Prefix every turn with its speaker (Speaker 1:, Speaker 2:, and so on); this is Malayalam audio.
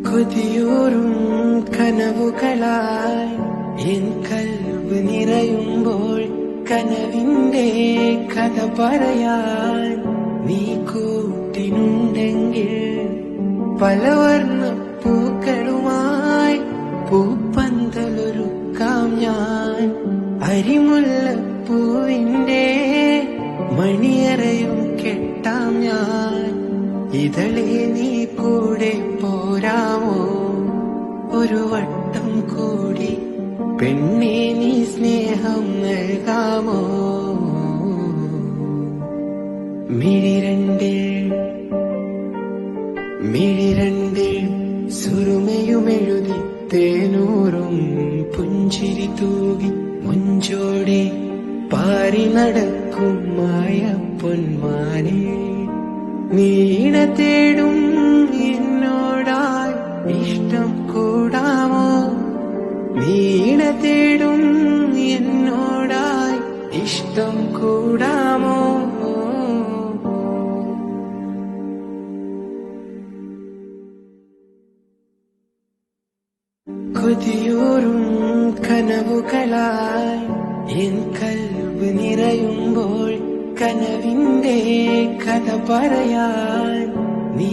Speaker 1: കൊതിയൂറും കനവുകളായി എൻ കൽവ് നിറയുമ്പോൾ കനവിന്റെ കഥ പറയാൻ നീ കൂട്ടിനുണ്ടെങ്കിൽ പലവർണ്ണ പൂക്കളുമായി പൂപ്പന്തലൊരുക്കാം ഞാൻ. അരിമുല്ലപ്പൂവിന്റെ മണിയറയും കെട്ടാം ഞാൻ. ഇതളെ നീ കൂടെ പോരാമോ ഒരു വട്ടം കൂടി പെണ്ണെ നീ സ്നേഹം നൽകാമോ. മിഴിരണ്ടിൽ സുറുമയുമെഴുതി തേനൂറും പുഞ്ചിരി തൂകി മുഞ്ചോടെ പാറി നടക്കും മായ പൊന്മാനെ. നീണ തേടും എന്നോടായി ഇഷ്ടം കൂടാമോ. നീണ തേടും എന്നോടായി ഇഷ്ടം കൂടാമോ. കൊതിയൂറും കനവുകളായി എൻ കൽവ് നിറയുമ്പോൾ കനവിന്റെ കഥ പറയാൻ നീ